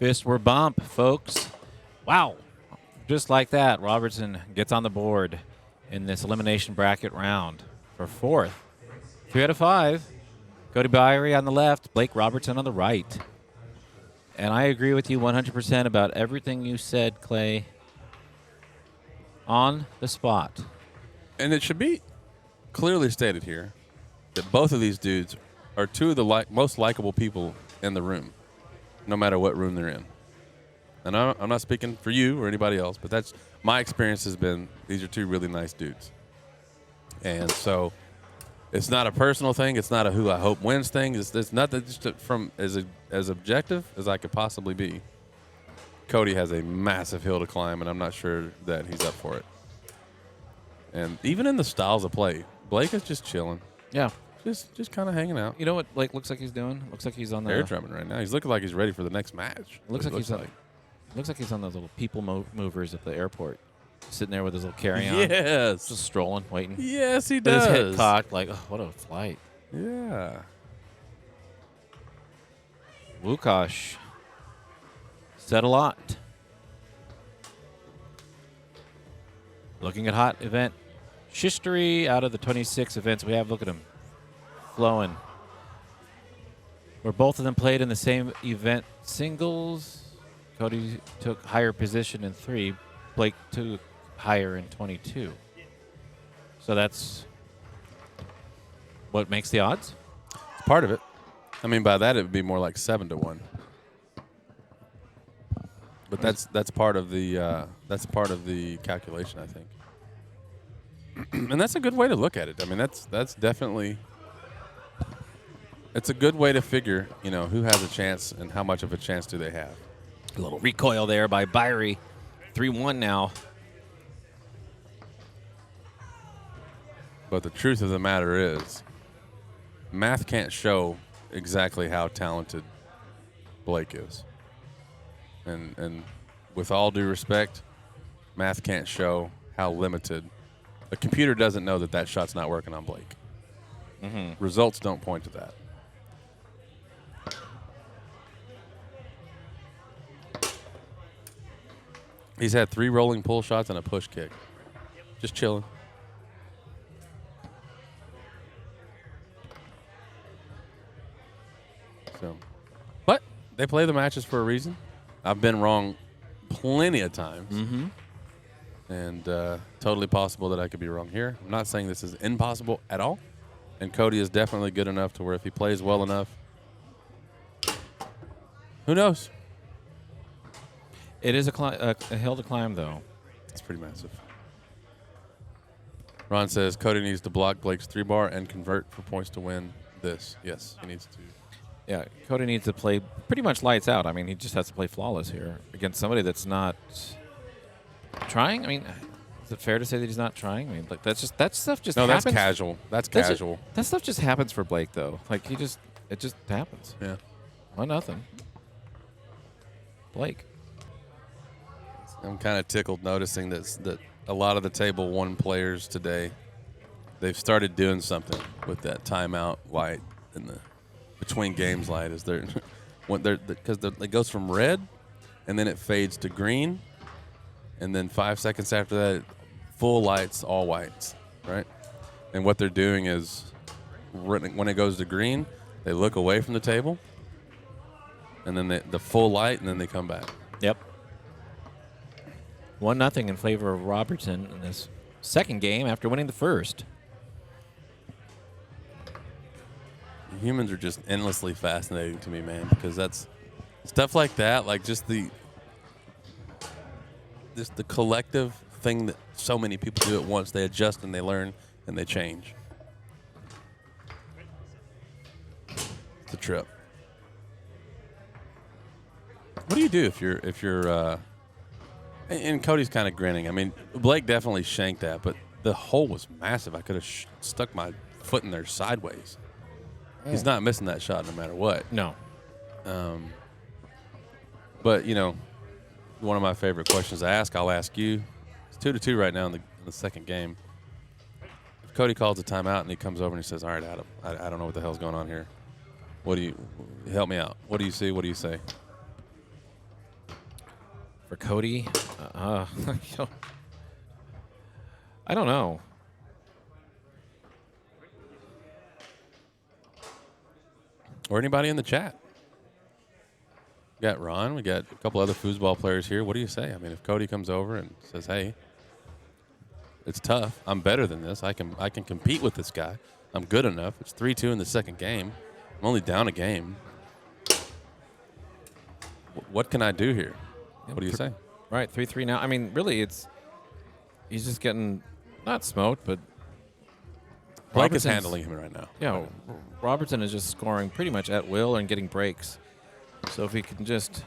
Fists were bump, folks. Wow. Just like that, Robertson gets on the board in this elimination bracket round for fourth. 3 out of 5. Cody Byre on the left, Blake Robertson on the right. And I agree with you 100% about everything you said, Clay. On the spot. And it should be clearly stated here that both of these dudes are two of the most likable people in the room, no matter what room they're in. And I'm not speaking for you or anybody else, but that's my experience has been these are two really nice dudes. And so it's not a personal thing. It's not a who I hope wins thing. It's nothing just from as objective as I could possibly be. Cody has a massive hill to climb, and I'm not sure that he's up for it. And even in the styles of play, Blake is just chilling. Yeah. Just kind of hanging out. You know what Blake looks like he's doing? Looks like he's on the air drumming right now. He's looking like he's ready for the next match. Looks like he's on those little people movers at the airport, sitting there with his little carry-on. Yes. Just strolling, waiting. Yes, he With does. his head cocked, like, oh, what a flight. Yeah. Wukash said a lot. Looking at hot event history out of the 26 events we have. Look at them flowing. Where both of them played in the same event singles. Cody took higher position in 3. Blake took higher in 22. So that's what makes the odds? It's part of it. I mean, by that it would be more like 7-1. But that's part of the calculation, I think. And that's a good way to look at it. I mean, that's definitely it's a good way to figure, who has a chance and how much of a chance do they have. A little recoil there by Byre. 3-1 now. But the truth of the matter is, math can't show exactly how talented Blake is. And with all due respect, math can't show how limited. A computer doesn't know that shot's not working on Blake. Mm-hmm. Results don't point to that. He's had 3 rolling pull shots and a push kick. Just chilling. So, but they play the matches for a reason. I've been wrong plenty of times. Mm-hmm. And totally possible that I could be wrong here. I'm not saying this is impossible at all. And Cody is definitely good enough to where if he plays well enough, who knows? It is a hill to climb, though. It's pretty massive. Ron says Cody needs to block Blake's 3-bar and convert for points to win this. Yes, he needs to. Yeah, Cody needs to play pretty much lights out. I mean, he just has to play flawless here against somebody that's not trying. I mean, is it fair to say that he's not trying? I mean, like that stuff just no, happens. that's casual. That's casual. That stuff just happens for Blake, though. Like it just happens. Yeah. 1-0. Blake. I'm kind of tickled noticing that a lot of the Table 1 players today, they've started doing something with that timeout light and the between games light. Is there because it goes from red and then it fades to green, and then 5 seconds after that, full lights, all whites, right? And what they're doing is when it goes to green, they look away from the table, and then the full light, and then they come back. Yep. 1-0 in favor of Robertson in this second game after winning the first. Humans are just endlessly fascinating to me, man, because that's stuff like that, like just the collective thing that so many people do at once. They adjust and they learn and they change. It's a trip. What do you do if you're and Cody's kind of grinning. I mean, Blake definitely shanked that, but the hole was massive. I could have stuck my foot in there sideways. He's not missing that shot no matter what. No. But, one of my favorite questions to ask, I'll ask you. It's 2-2 right now in the second game. If Cody calls a timeout and he comes over and he says, all right, Adam, I don't know what the hell's going on here. Help me out. What do you see? What do you say? For Cody, I don't know. Or anybody in the chat. We got Ron. We got a couple other foosball players here. What do you say? I mean, if Cody comes over and says, "Hey, it's tough. I'm better than this. I can compete with this guy. I'm good enough. It's 3-2 in the second game. I'm only down a game. What can I do here?" What do you say? Right, 3-3 now. I mean, really, he's just getting not smoked, but Blake is Robertson's handling him right now. Yeah, Robertson is just scoring pretty much at will and getting breaks. So if he can just,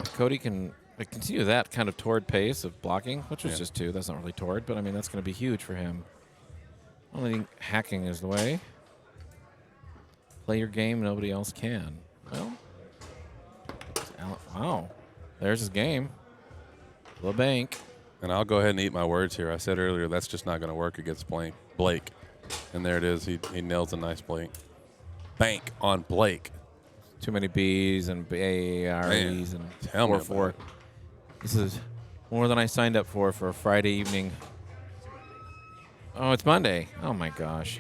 if Cody can continue that kind of torrid pace of blocking, which was just 2. That's not really torrid, but I mean that's going to be huge for him. I don't think hacking is the way. Play your game, nobody else can. Well, wow, there's his game. The bank. And I'll go ahead and eat my words here. I said earlier that's just not going to work against Blake. And there it is. He nails a nice Blake. Bank on Blake. Too many B's and AREs and 4-4. This is more than I signed up for a Friday evening. Oh, it's Monday. Oh, my gosh.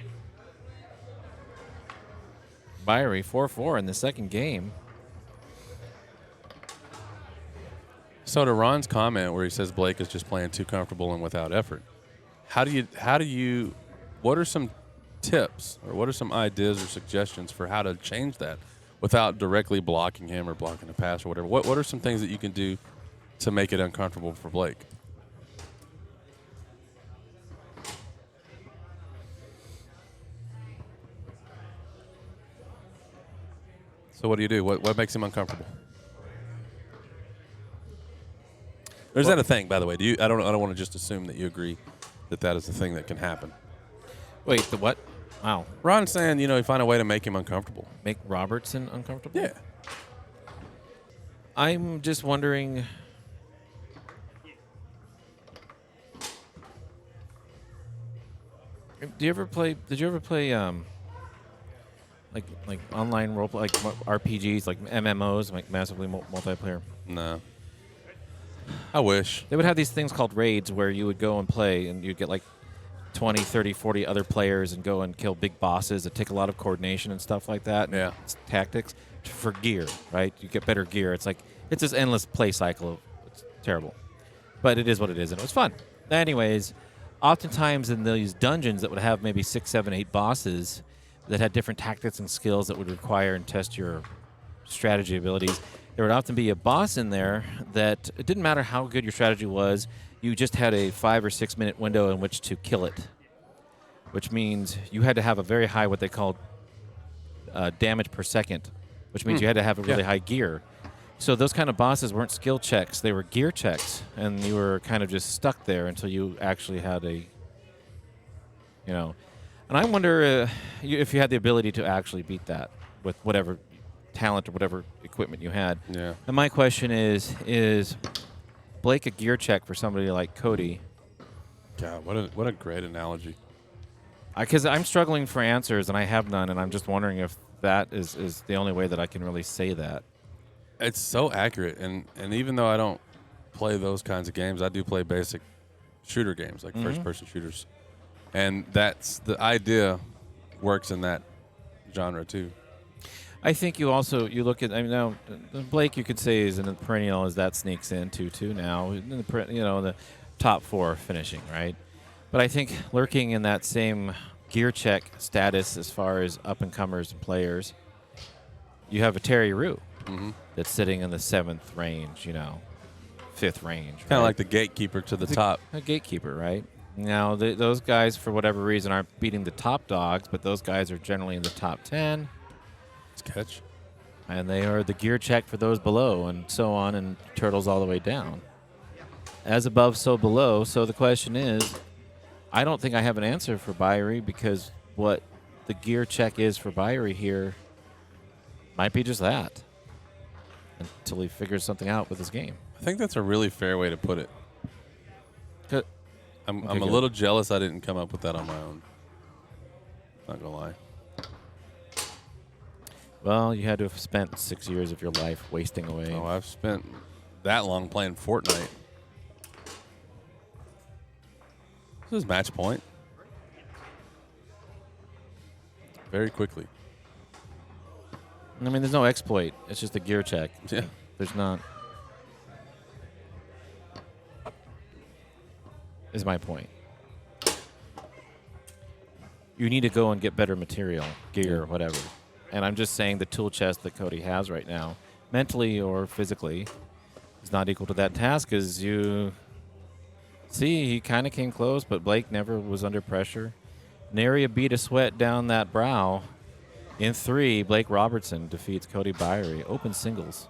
Byre, 4-4 in the second game. So to Ron's comment where he says Blake is just playing too comfortable and without effort, what are some tips or what are some ideas or suggestions for how to change that without directly blocking him or blocking a pass or whatever? What are some things that you can do to make it uncomfortable for Blake? So what do you do? What makes him uncomfortable? Or is that a thing, by the way? I don't want to just assume that you agree that is the thing that can happen. Wait, the what? Wow. Ron's saying, you find a way to make him uncomfortable. Make Robertson uncomfortable? Yeah. I'm just wondering. Did you ever play like online role like RPGs, like MMOs, like massively multiplayer? No. I wish. They would have these things called raids where you would go and play and you'd get like 20, 30, 40 other players and go and kill big bosses. It take a lot of coordination and stuff like that. Yeah. It's tactics for gear, right? You get better gear. It's this endless play cycle. It's terrible. But it is what it is, and it was fun. Anyways, oftentimes in these dungeons that would have maybe 6, 7, 8 bosses that had different tactics and skills that would require and test your strategy abilities, there would often be a boss in there that it didn't matter how good your strategy was, you just had a 5 or 6 minute window in which to kill it, which means you had to have a very high, what they called damage per second, which means you had to have a really high gear. So those kind of bosses weren't skill checks, they were gear checks, and you were kind of just stuck there until you actually had and I wonder if you had the ability to actually beat that with whatever talent or whatever equipment you had. Yeah. And my question is Blake a gear check for somebody like Cody? God, what a great analogy. Because I'm struggling for answers and I have none, and I'm just wondering if that is the only way that I can really say that. It's so accurate, and even though I don't play those kinds of games, I do play basic shooter games, like first-person shooters. And that's the idea works in that genre too. I think you look at, now Blake you could say is in the perennial as that sneaks in too now, in the top 4 finishing, right? But I think lurking in that same gear check status as far as up-and-comers and players, you have a Terry Rue that's sitting in the 7th range, 5th range. Kind of like the gatekeeper to the top. A gatekeeper, right? Now, those guys, for whatever reason, aren't beating the top dogs, but those guys are generally in the top 10. Catch. And they are the gear check for those below, and so on, and turtles all the way down. As above, so below. So the question is, I don't think I have an answer for Byre, because what the gear check is for Byre here might be just that until he figures something out with his game. I think that's a really fair way to put it. I'm a little jealous I didn't come up with that on my own. Not gonna lie. Well, you had to have spent 6 years of your life wasting away. Oh, I've spent that long playing Fortnite. This is match point. Very quickly. I mean, there's no exploit. It's just a gear check. Yeah. There's not. Is my point. You need to go and get better material, gear, whatever. And I'm just saying the tool chest that Cody has right now, mentally or physically, is not equal to that task. As you see, he kind of came close, but Blake never was under pressure. Nary a bead of sweat down that brow. In 3, Blake Robertson defeats Cody Byre. Open singles.